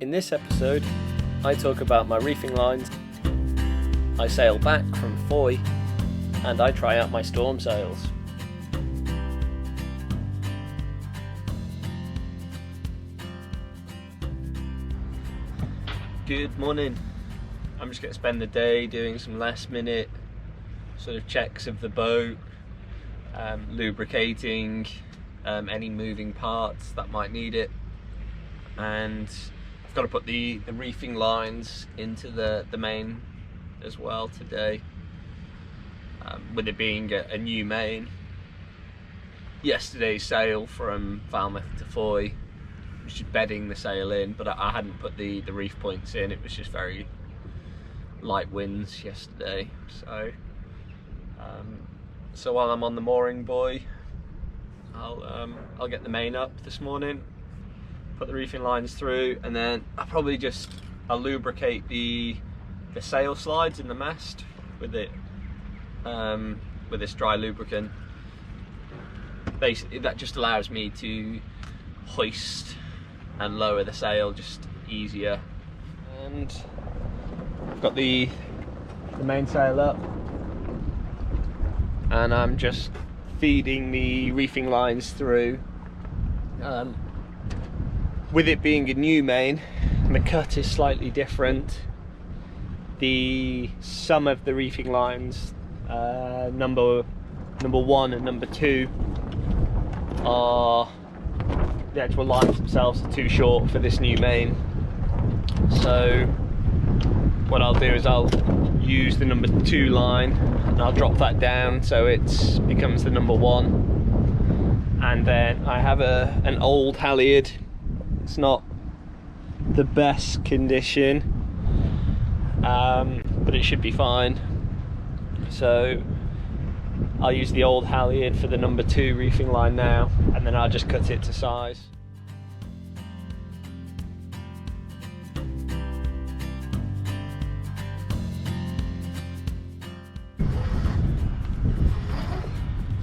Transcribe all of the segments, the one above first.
In this episode, I talk about my reefing lines, I sail back from Foy, and I try out my storm sails. Good morning. I'm just going to spend the day doing some last minute sort of checks of the boat, lubricating any moving parts that might need it, and I've got to put the reefing lines into the main as well today, with it being a new main. Yesterday's sail from Falmouth to Foy was just bedding the sail in, but I hadn't put the reef points in. It was just very light winds yesterday, so while I'm on the mooring buoy, I'll get the main up this morning, put the reefing lines through, and then I'll lubricate the sail slides in the mast with this dry lubricant. Basically, that just allows me to hoist and lower the sail just easier. And I've got the main sail up, and I'm just feeding the reefing lines through. With it being a new main, the cut is slightly different. Some of the reefing lines, number 1 and number 2, the actual lines themselves are too short for this new main. So what I'll do is I'll use the number 2 line and I'll drop that down so it becomes the number 1. And then I have an old halyard. It's not the best condition, but it should be fine. So I'll use the old halyard for the number 2 reefing line now, and then I'll just cut it to size.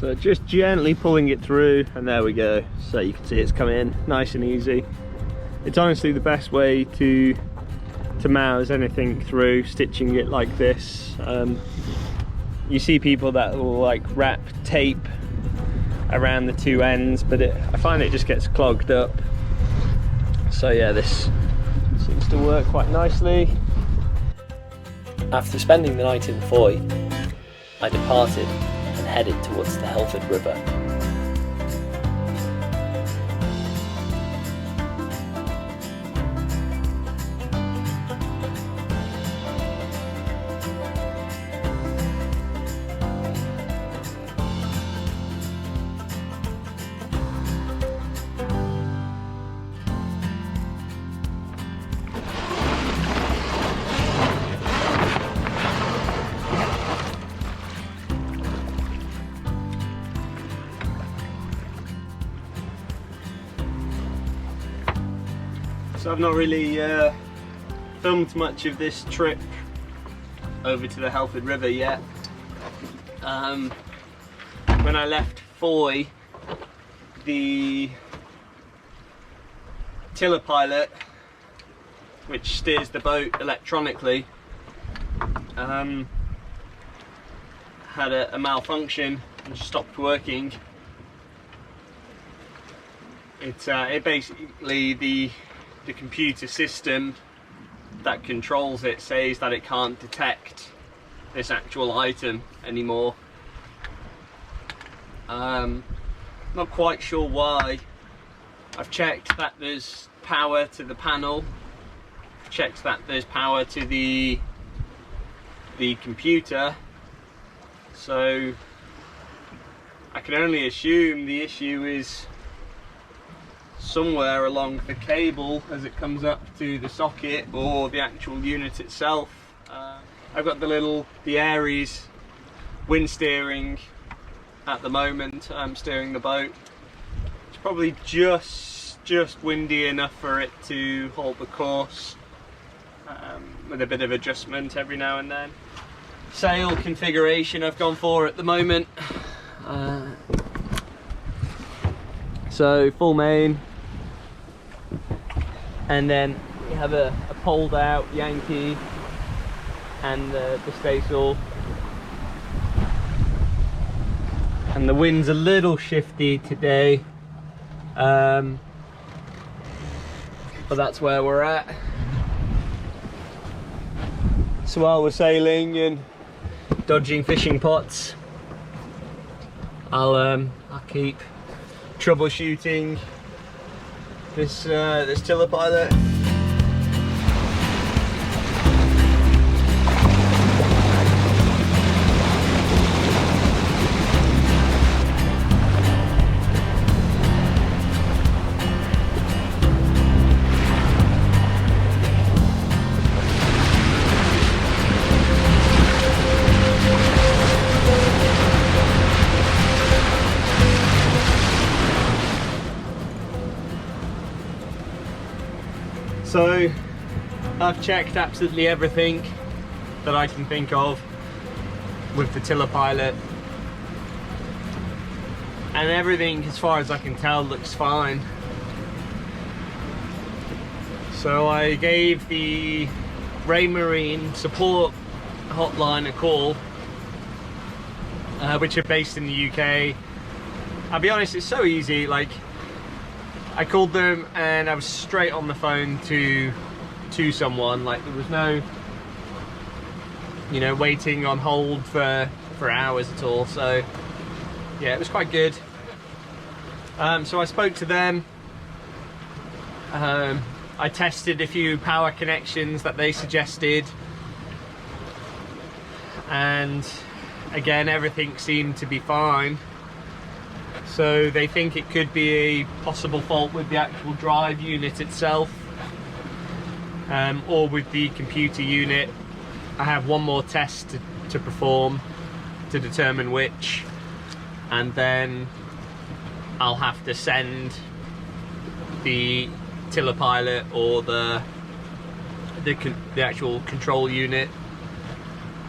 So just gently pulling it through, and there we go. So you can see it's come in nice and easy. It's honestly the best way to mouse anything through, stitching it like this. You see people that will like wrap tape around the 2 ends, but I find it just gets clogged up. So yeah, this seems to work quite nicely. After spending the night in Foy, I departed and headed towards the Helford River. So I've not really filmed much of this trip over to the Helford River yet. When I left Foy, the tiller pilot, which steers the boat electronically, had a malfunction and stopped working. It basically the computer system that controls it says that it can't detect this actual item anymore. Not quite sure why. I've checked that there's power to the panel, checked that there's power to the computer, so I can only assume the issue is somewhere along the cable as it comes up to the socket, or the actual unit itself. I've got the Aries wind steering at the moment. I'm steering the boat. It's probably just windy enough for it to hold the course, with a bit of adjustment every now and then. Sail configuration I've gone for at the moment. So full main, and then We have a pulled out Yankee and the staysail. And the wind's a little shifty today, but that's where we're at. So while we're sailing and dodging fishing pots, I'll keep troubleshooting this tiller pilot. So I've checked absolutely everything that I can think of with the tiller pilot, and everything, as far as I can tell, looks fine. So I gave the Raymarine support hotline a call, which are based in the UK. I'll be honest, it's so easy. Like, I called them and I was straight on the phone to someone. Like, there was no, you know, waiting on hold for hours at all. So yeah, it was quite good. So I spoke to them. I tested a few power connections that they suggested, and again, everything seemed to be fine. So they think it could be a possible fault with the actual drive unit itself, or with the computer unit. I have one more test to perform to determine which, and then I'll have to send the tiller pilot or the actual control unit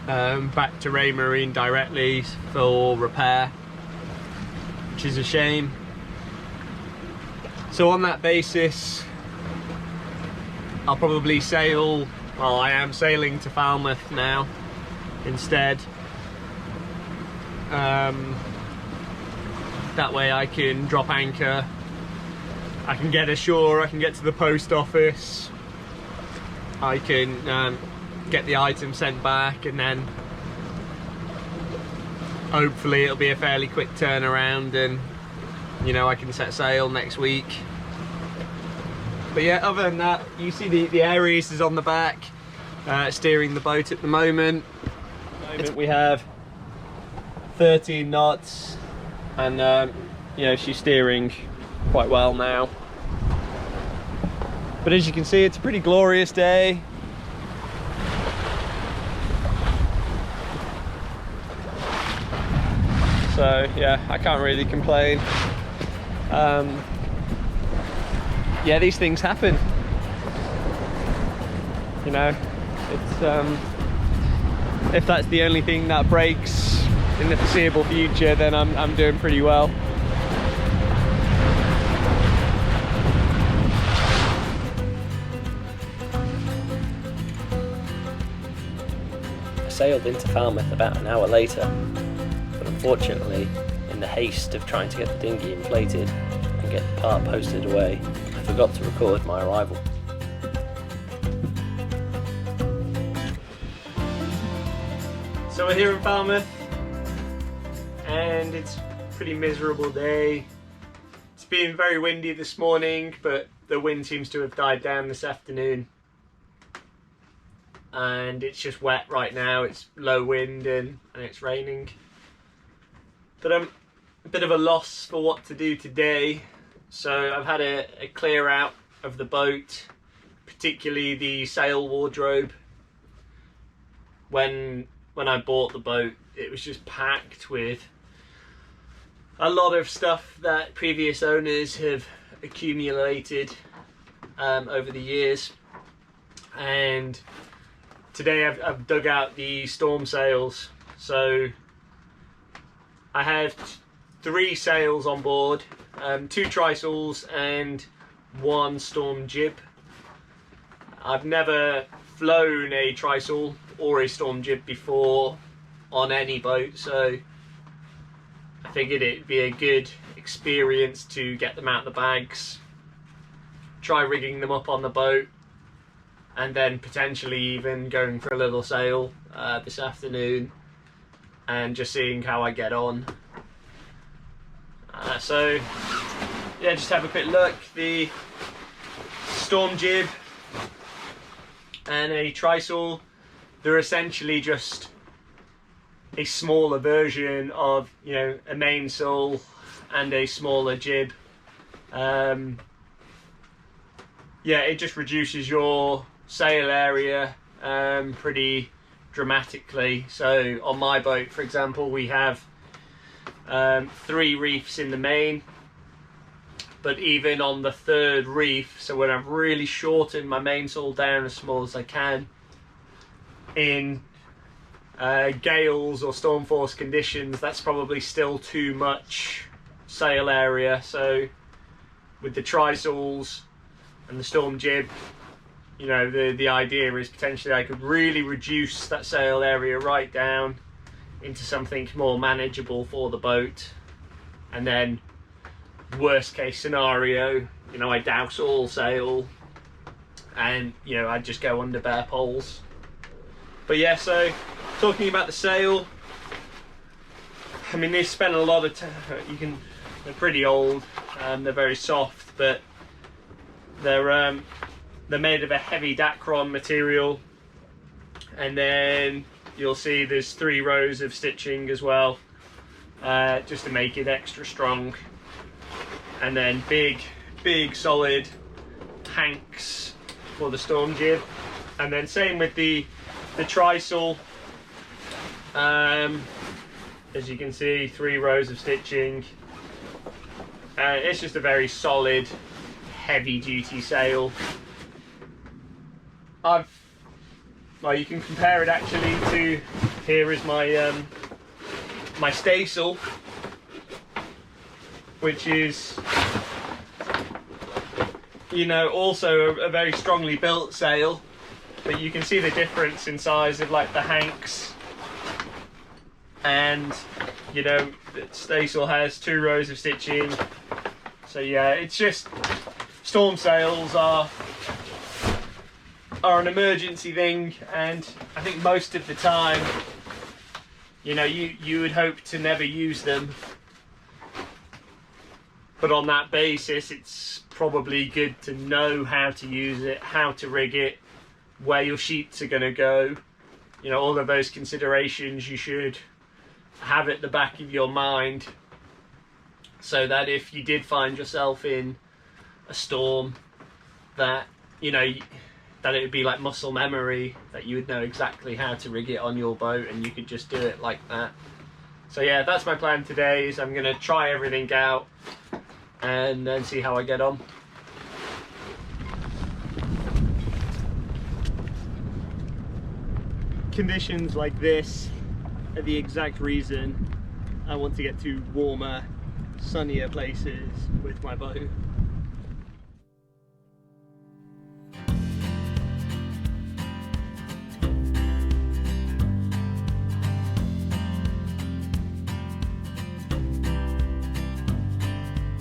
back to Raymarine directly for repair, which is a shame. So on that basis, I'll probably sail, well, I am sailing to Falmouth now instead. That way I can drop anchor, I can get ashore, I can get to the post office, I can get the item sent back, and then hopefully it'll be a fairly quick turnaround, and you know, I can set sail next week. But yeah, other than that, you see the Aries is on the back, steering the boat at the moment. We have 13 knots, and you know, she's steering quite well now. But as you can see, it's a pretty glorious day. So yeah, I can't really complain. Yeah, these things happen. You know, it's if that's the only thing that breaks in the foreseeable future, then I'm doing pretty well. I sailed into Falmouth about an hour later, but unfortunately, in the haste of trying to get the dinghy inflated and get the part posted away, I forgot to record my arrival. So we're here in Falmouth, and it's a pretty miserable day. It's been very windy this morning, but the wind seems to have died down this afternoon. And it's just wet right now, it's low wind and it's raining. But I'm a bit of a loss for what to do today. So I've had a clear out of the boat, particularly the sail wardrobe. When I bought the boat, it was just packed with a lot of stuff that previous owners have accumulated over the years. And today I've dug out the storm sails. So I have 3 sails on board, 2 trysails and 1 storm jib. I've never flown a trysail or a storm jib before on any boat, so I figured it'd be a good experience to get them out of the bags, try rigging them up on the boat, and then potentially even going for a little sail this afternoon and just seeing how I get on. So yeah, just have a quick look. The storm jib and a trysail, they're essentially just a smaller version of, you know, a mainsail and a smaller jib. Yeah, it just reduces your sail area pretty dramatically. So on my boat, for example, we have 3 reefs in the main, but even on the 3rd reef, so when I've really shortened my mainsail down as small as I can in gales or storm force conditions, that's probably still too much sail area. So with the trysails and the storm jib, you know, the idea is potentially I could really reduce that sail area right down into something more manageable for the boat, and then worst case scenario, you know, I douse all sail and, you know, I'd just go under bare poles. But yeah, so talking about the sail, I mean, they spent a lot of time, they're pretty old, they're very soft, but they're made of a heavy Dacron material, and then you'll see there's 3 rows of stitching as well, just to make it extra strong, and then big solid hanks for the storm jib, and then same with the trysail. As you can see, 3 rows of stitching. It's just a very solid, heavy duty sail. Well, you can compare it actually to, here is my my staysail, which is, you know, also a very strongly built sail, but you can see the difference in size of like the hanks, and you know, the staysail has 2 rows of stitching. So yeah, it's just, storm sails are an emergency thing, and I think most of the time, you know, you would hope to never use them, but on that basis it's probably good to know how to use it, how to rig it, where your sheets are going to go, you know, all of those considerations you should have at the back of your mind, so that if you did find yourself in a storm, that, you know, that it would be like muscle memory, that you would know exactly how to rig it on your boat and you could just do it like that. So yeah, that's my plan today, is I'm going to try everything out and then see how I get on. Conditions like this are the exact reason I want to get to warmer, sunnier places with my boat.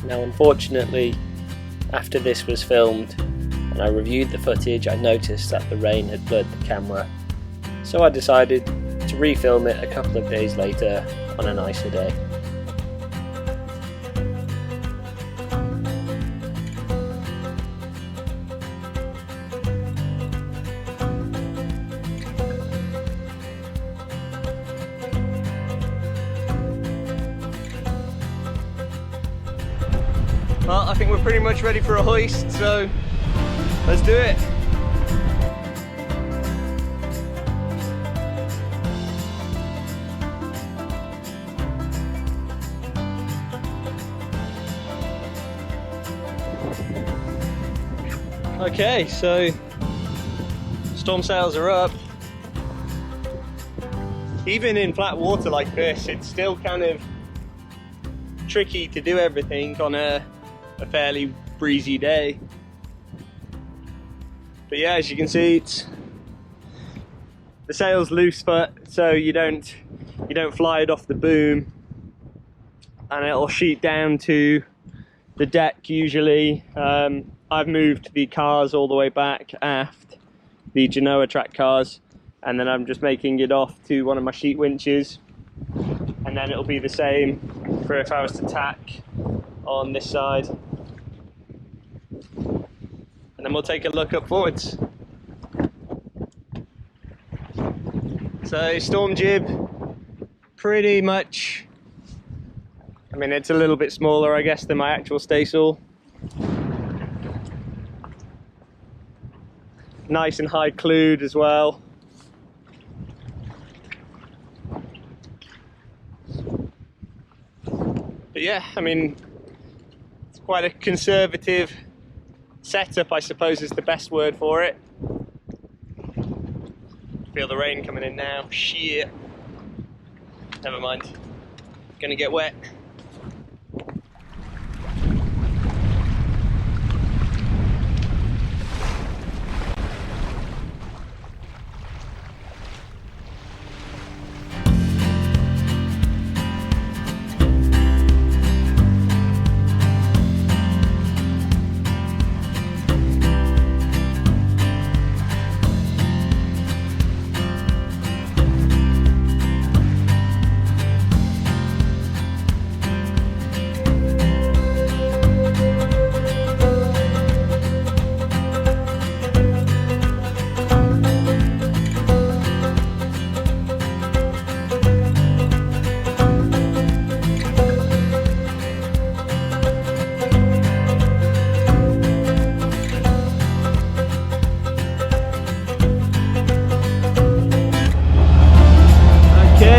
Now unfortunately, after this was filmed and I reviewed the footage, I noticed that the rain had blurred the camera, so I decided to refilm it a couple of days later on a nicer day. Well, I think we're pretty much ready for a hoist, so let's do it. Okay, so storm sails are up. Even in flat water like this, it's still kind of tricky to do everything on a fairly breezy day. But yeah, as you can see, the sail's loose foot, so you don't fly it off the boom, and it'll sheet down to the deck usually. I've moved the cars all the way back aft, the Genoa track cars, and then I'm just making it off to one of my sheet winches, and then it'll be the same for if I was to tack on this side. And then we'll take a look up forwards. So storm jib, pretty much, I mean, it's a little bit smaller, I guess, than my actual staysail. Nice and high clued as well. But yeah, I mean, it's quite a conservative setup, I suppose is the best word for it. Feel the rain coming in now. Shit. Never mind. Gonna get wet.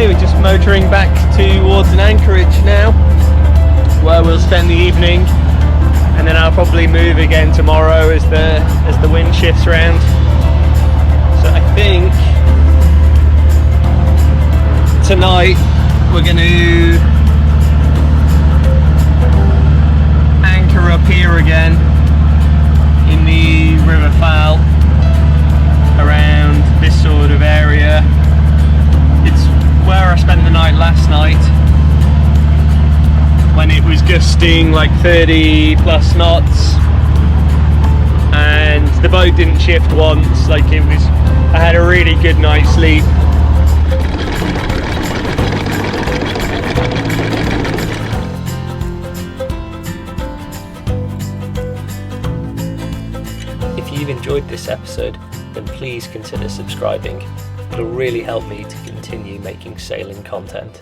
We're just motoring back towards an anchorage now, where we'll spend the evening, and then I'll probably move again tomorrow as the wind shifts around. So I think tonight we're going to anchor up here again in the River Fowl, around this sort of area. Where I spent the night last night, when it was gusting like 30 plus knots, and the boat didn't shift once. Like, I had a really good night's sleep. If you've enjoyed this episode, then please consider subscribing. It'll really help me to continue making sailing content.